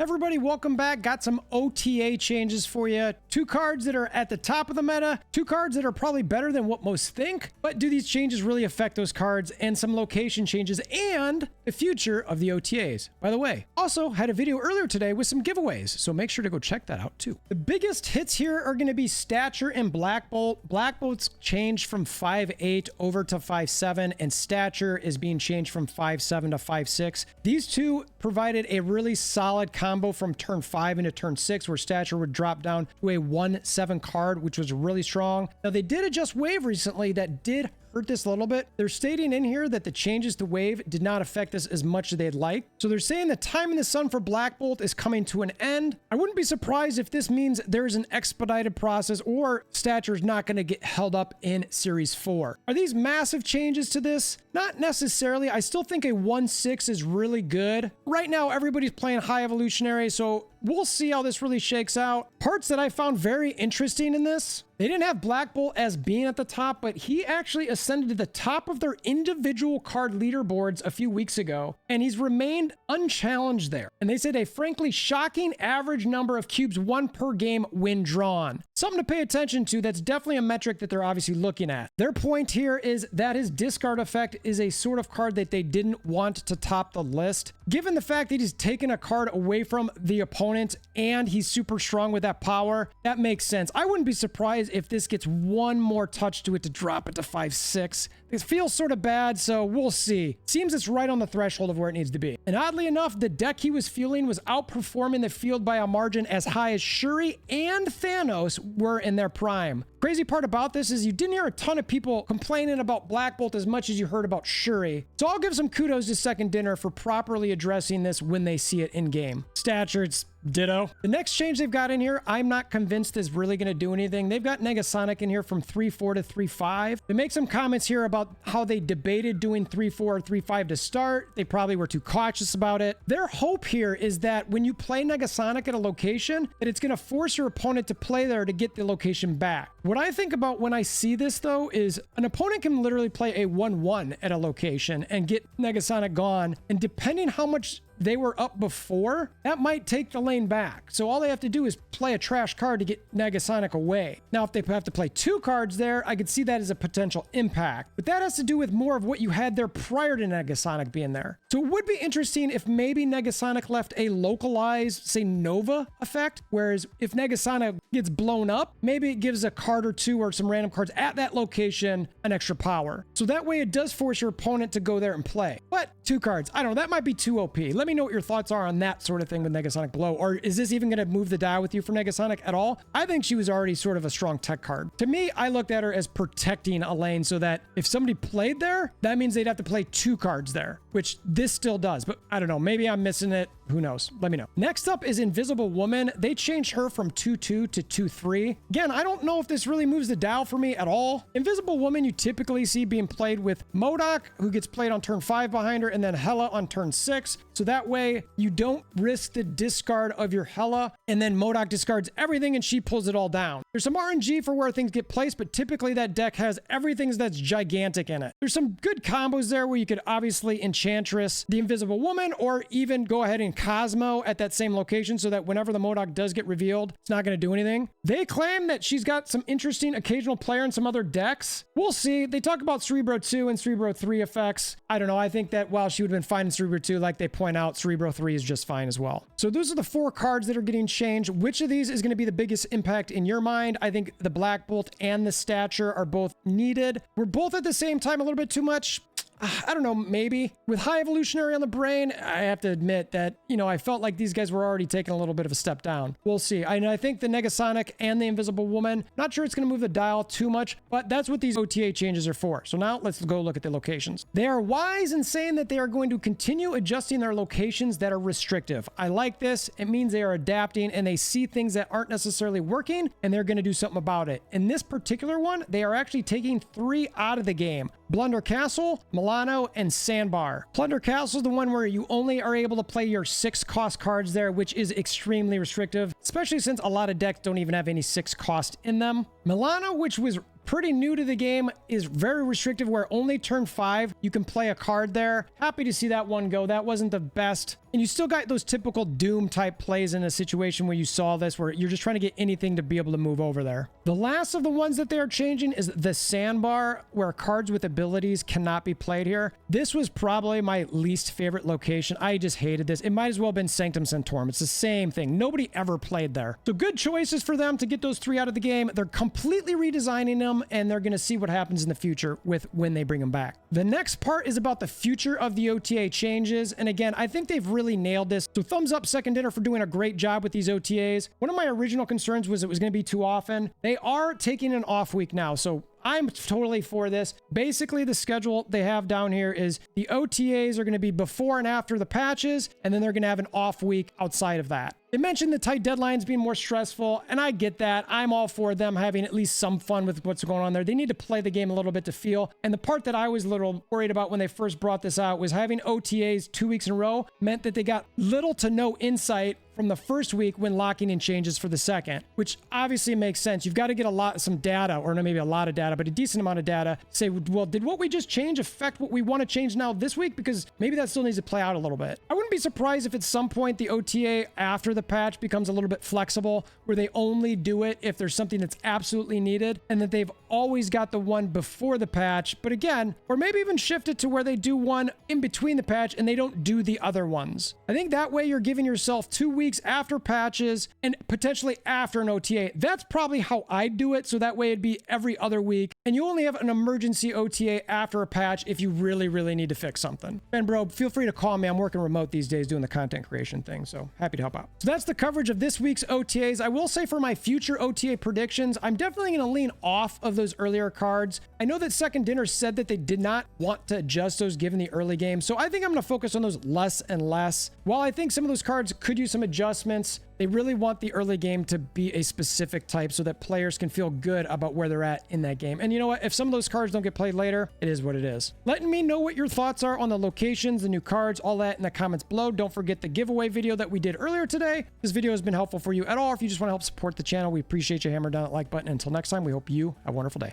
Everybody, welcome back. Got some OTA changes for you. 2 cards that are at the top of the meta, 2 cards that are probably better than what most think. But do these changes really affect those cards, and some location changes and the future of the OTAs? By the way, also had a video earlier today with some giveaways, so make sure to go check that out too. The biggest hits here are going to be Stature and Blackbolt. Blackbolt's changed from 5'8 over to 5'7, and Stature is being changed from 5'7 to 5'6. These two provided a really solid combo from turn 5 into turn 6, where Stature would drop down to a 1/7 card, which was really strong. Now, they did adjust wave recently that did hurt this a little bit. They're stating in here that the changes to wave did not affect this as much as they'd like. So they're saying the time in the sun for Blackbolt is coming to an end. I wouldn't be surprised if this means there's an expedited process or Stature is not going to get held up in Series 4. Are these massive changes to this? Not necessarily. I still think a 1/6 is really good. Right now, everybody's playing High Evolutionary, so we'll see how this really shakes out. Parts that I found very interesting in this: they didn't have Blackbolt as being at the top, but he actually ascended to the top of their individual card leaderboards a few weeks ago, and he's remained unchallenged there. And they said a frankly shocking average number of cubes won per game when drawn. Something to pay attention to. That's definitely a metric that they're obviously looking at. Their point here is that his discard effect is a sort of card that they didn't want to top the list. Given the fact that he's taken a card away from the opponent and he's super strong with that power, that makes sense. I wouldn't be surprised if this gets one more touch to it to drop it to 5'6. It feels sort of bad, so we'll see. Seems it's right on the threshold of where it needs to be. And oddly enough, the deck he was fielding was outperforming the field by a margin as high as Shuri and Thanos were in their prime. Crazy part about this is you didn't hear a ton of people complaining about Blackbolt as much as you heard about Shuri. So I'll give some kudos to Second Dinner for properly addressing this when they see it in game. Stature, it's ditto. The next change they've got in here, I'm not convinced is really going to do anything. They've got NegaSonic in here from 3-4 to 3-5. They make some comments here about how they debated doing 3-4 or 3-5 to start. They probably were too cautious about it. Their hope here is that when you play NegaSonic at a location, that it's going to force your opponent to play there to get the location back. What I think about when I see this, though, is an opponent can literally play a 1-1 at a location and get NegaSonic gone, and depending how much they were up before, that might take the lane back. So all they have to do is play a trash card to get NegaSonic away. Now, if they have to play 2 cards there, I could see that as a potential impact. But that has to do with more of what you had there prior to NegaSonic being there. So it would be interesting if maybe NegaSonic left a localized, say, Nova effect, whereas if NegaSonic gets blown up, maybe it gives a card or 2 or some random cards at that location an extra power. So that way it does force your opponent to go there and play. But 2 cards, I don't know, that might be too OP. Let me know what your thoughts are on that sort of thing with NegaSonic below. Or is this even going to move the dial with you for NegaSonic at all? I think she was already sort of a strong tech card. To me, I looked at her as protecting a lane so that if somebody played there, that means they'd have to play 2 cards there, which this still does. But I don't know, maybe I'm missing it. Who knows? Let me know. Next up is Invisible Woman. They changed her from 2-2 to 2-3. Again, I don't know if this really moves the dial for me at all. Invisible Woman you typically see being played with MODOK, who gets played on turn 5 behind her, and then Hela on turn 6. So that way you don't risk the discard of your Hela, and then MODOK discards everything and she pulls it all down. There's some RNG for where things get placed, but typically that deck has everything that's gigantic in it. There's some good combos there where you could obviously Enchantress the Invisible Woman, or even go ahead and Cosmo at that same location so that whenever the MODOK does get revealed, it's not going to do anything. They claim that she's got some interesting occasional player in some other decks. We'll see. They talk about Cerebro 2 and Cerebro 3 effects. I don't know. I think that while she would have been fine in Cerebro 2, like they point out, Cerebro 3 is just fine as well. So those are the 4 cards that are getting changed. Which of these is going to be the biggest impact in your mind? I think the Blackbolt and the Stature are both needed. We're both at the same time a little bit too much. I don't know, maybe. With High Evolutionary on the brain, I have to admit that, you know, I felt like these guys were already taking a little bit of a step down. We'll see. I think the NegaSonic and the Invisible Woman, not sure it's going to move the dial too much, but that's what these OTA changes are for. So now let's go look at the locations. They are wise in saying that they are going to continue adjusting their locations that are restrictive. I like this. It means they are adapting and they see things that aren't necessarily working and they're going to do something about it. In this particular one, they are actually taking 3 out of the game. Blunder Castle, Milano, and Sandbar. Plunder Castle is the one where you only are able to play your 6 cost cards there, which is extremely restrictive, especially since a lot of decks don't even have any 6 cost in them. Milano, which was pretty new to the game, is very restrictive where only turn 5 you can play a card there. Happy to see that one go. That wasn't the best And you still got those typical Doom type plays in a situation where you saw this, where you're just trying to get anything to be able to move over there. The last of the ones that they are changing is the sandbar, where cards with abilities cannot be played here. This was probably my least favorite location. I just hated this. It might as well have been Sanctum Sanctorum. It's the same thing. Nobody ever played there. So good choices for them to get those 3 out of the game. They're completely redesigning them, and they're going to see what happens in the future with when they bring them back. The next part is about the future of the OTA changes. And again, I think they've really nailed this. So thumbs up Second Dinner for doing a great job with these OTAs. One of my original concerns was it was going to be too often. They are taking an off week now. So I'm totally for this. Basically, the schedule they have down here is the OTAs are going to be before and after the patches, and then they're going to have an off week outside of that. They mentioned the tight deadlines being more stressful, and I get that. I'm all for them having at least some fun with what's going on there. They need to play the game a little bit to feel. And the part that I was a little worried about when they first brought this out was having OTAs 2 weeks in a row meant that they got little to no insight from the first week when locking in changes for the second, which obviously makes sense. You've got to get some data, or not maybe a lot of data, but a decent amount of data to say, well, did what we just change affect what we want to change now this week? Because maybe that still needs to play out a little bit. I wouldn't be surprised if at some point the OTA after the patch becomes a little bit flexible, where they only do it if there's something that's absolutely needed, and that they've always got the one before the patch. But again, or maybe even shift it to where they do one in between the patch and they don't do the other ones. I think that way you're giving yourself 2 weeks after patches and potentially after an OTA. That's probably how I'd do it. So that way it'd be every other week, and you only have an emergency OTA after a patch if you really, really need to fix something. Ben bro, feel free to call me. I'm working remote these days doing the content creation thing, so happy to help out. So that's the coverage of this week's OTAs. I will say for my future OTA predictions, I'm definitely going to lean off of those earlier cards. I know that Second Dinner said that they did not want to adjust those given the early game, so I think I'm going to focus on those less and less. While I think some of those cards could use some adjustments, they really want the early game to be a specific type so that players can feel good about where they're at in that game. And you know what? If some of those cards don't get played later, it is what it is. Letting me know what your thoughts are on the locations, the new cards, all that in the comments below. Don't forget the giveaway video that we did earlier today. This video has been helpful for you at all. If you just want to help support the channel, we appreciate you hammering down that like button. Until next time, we hope you have a wonderful day.